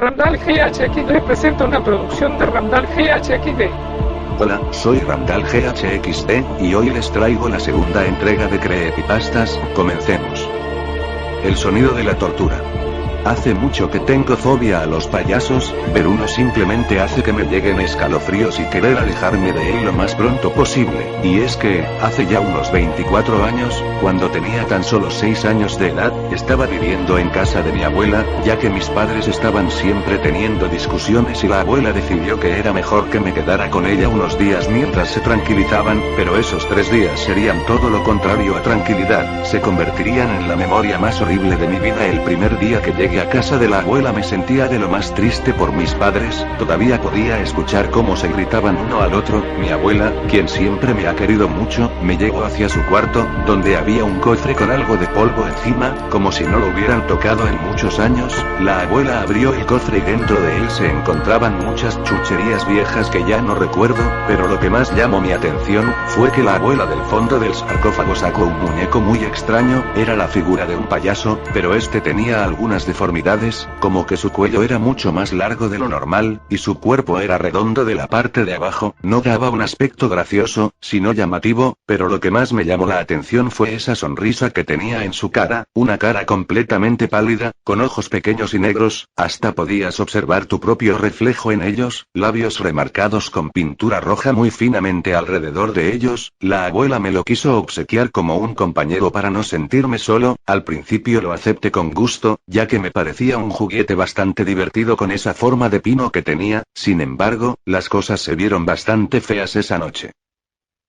Randall GHXD presenta una producción de Randall GHXD. Hola, soy Randall GHXD, y hoy les traigo la segunda entrega de Creepypastas. Comencemos. El sonido de la tortura. Hace mucho que tengo fobia a los payasos, ver uno simplemente hace que me lleguen escalofríos y querer alejarme de él lo más pronto posible. Y es que, hace ya unos 24 años, cuando tenía tan solo 6 años de edad, estaba viviendo en casa de mi abuela, ya que mis padres estaban siempre teniendo discusiones y la abuela decidió que era mejor que me quedara con ella unos días mientras se tranquilizaban, pero esos 3 días serían todo lo contrario a tranquilidad, se convertirían en la memoria más horrible de mi vida. El primer día que llegué a casa de la abuela me sentía de lo más triste por mis padres, todavía podía escuchar cómo se gritaban uno al otro. Mi abuela, quien siempre me ha querido mucho, me llevó hacia su cuarto, donde había un cofre con algo de polvo encima, como si no lo hubieran tocado en muchos años. La abuela abrió el cofre y dentro de él se encontraban muchas chucherías viejas que ya no recuerdo, pero lo que más llamó mi atención, fue que la abuela del fondo del sarcófago sacó un muñeco muy extraño, era la figura de un payaso, pero este tenía algunas deformidades, como que su cuello era mucho más largo de lo normal, y su cuerpo era redondo de la parte de abajo. No daba un aspecto gracioso, sino llamativo, pero lo que más me llamó la atención fue esa sonrisa que tenía en su cara, una cara completamente pálida, con ojos pequeños y negros, hasta podías observar tu propio reflejo en ellos, labios remarcados con pintura roja muy finamente alrededor de ellos. La abuela me lo quiso obsequiar como un compañero para no sentirme solo. Al principio lo acepté con gusto, ya que me parecía un juguete bastante divertido con esa forma de pino que tenía. Sin embargo, las cosas se vieron bastante feas esa noche.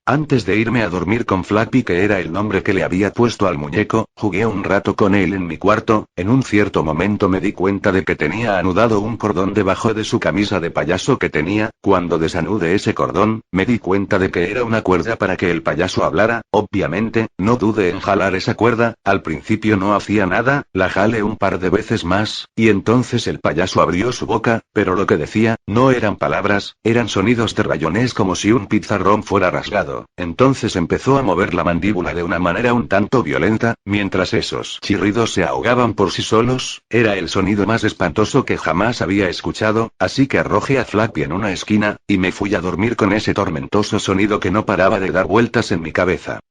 Antes de irme a dormir con Flappy, que era el nombre que le había puesto al muñeco, jugué un rato con él en mi cuarto. En un cierto momento me di cuenta de que tenía anudado un cordón debajo de su camisa de payaso que tenía. Cuando desanudé ese cordón, me di cuenta de que era una cuerda para que el payaso hablara. Obviamente, no dudé en jalar esa cuerda. Al principio no hacía nada, la jalé un par de veces más, y entonces el payaso abrió su boca, pero lo que decía, no eran palabras, eran sonidos de rayones como si un pizarrón fuera rasgado. Entonces empezó a mover la mandíbula de una manera un tanto violenta, mientras esos chirridos se ahogaban por sí solos. Era el sonido más espantoso que jamás había escuchado, así que arrojé a Flappy en una esquina, y me fui a dormir con ese tormentoso sonido que no paraba de dar vueltas en mi cabeza.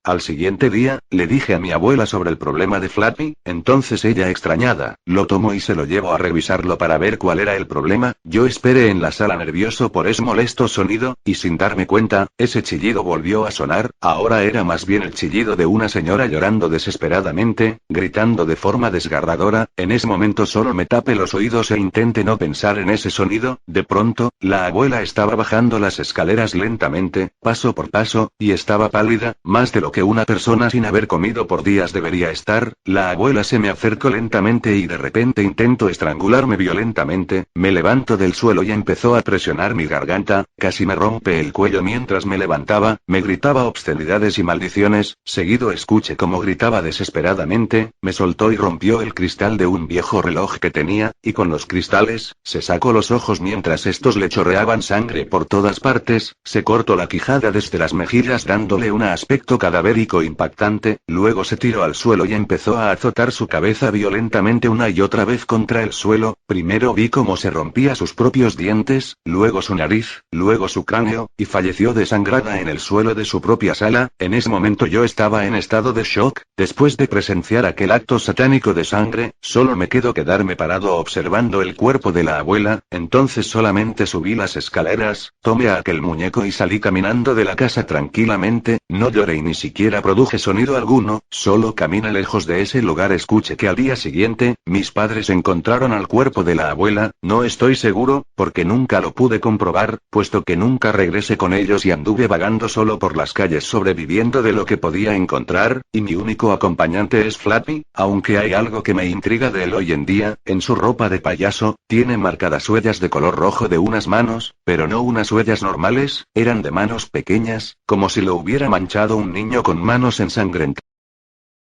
Al siguiente día, le dije a mi abuela sobre el problema de Flappy, entonces ella, extrañada, lo tomó y se lo llevó a revisarlo para ver cuál era el problema. Yo esperé en la sala nervioso por ese molesto sonido, y sin darme cuenta, ese chillido volvió a sonar. Ahora era más bien el chillido de una señora llorando desesperadamente, gritando de forma desgarradora. En ese momento solo me tapé los oídos e intenté no pensar en ese sonido. De pronto, la abuela estaba bajando las escaleras lentamente, paso por paso, y estaba pálida, más de lo que una persona sin haber comido por días debería estar. La abuela se me acercó lentamente y de repente intentó estrangularme violentamente. Me levanto del suelo y empezó a presionar mi garganta, casi me rompe el cuello mientras me levantaba, me gritaba obscenidades y maldiciones. Seguido escuché cómo gritaba desesperadamente, me soltó y rompió el cristal de un viejo reloj que tenía, y con los cristales, se sacó los ojos mientras estos le chorreaban sangre por todas partes. Se cortó la quijada desde las mejillas dándole un aspecto cadavérico impactante. Luego se tiró al suelo y empezó a azotar su cabeza violentamente una y otra vez contra el suelo. Primero vi cómo se rompía sus propios dientes, luego su nariz, luego su cráneo, y falleció desangrada en el suelo de su propia sala. En ese momento yo estaba en estado de shock. Después de presenciar aquel acto satánico de sangre, solo me quedó quedarme parado observando el cuerpo de la abuela. Entonces solamente subí las escaleras, tomé a aquel muñeco y salí caminando de la casa tranquilamente. No lloré y ni siquiera produje sonido alguno, solo caminé lejos de ese lugar. Escuché que al día siguiente, mis padres encontraron al cuerpo de la abuela. No estoy seguro, porque nunca lo pude comprobar, puesto que nunca regresé con ellos y anduve vagando solo por las calles sobreviviendo de lo que podía encontrar, y mi único acompañante es Flappy. Aunque hay algo que me intriga de él hoy en día, en su ropa de payaso, tiene marcadas huellas de color rojo de unas manos, pero no unas huellas normales, eran de manos pequeñas, como si lo hubiera manchado un niño con manos ensangrentadas.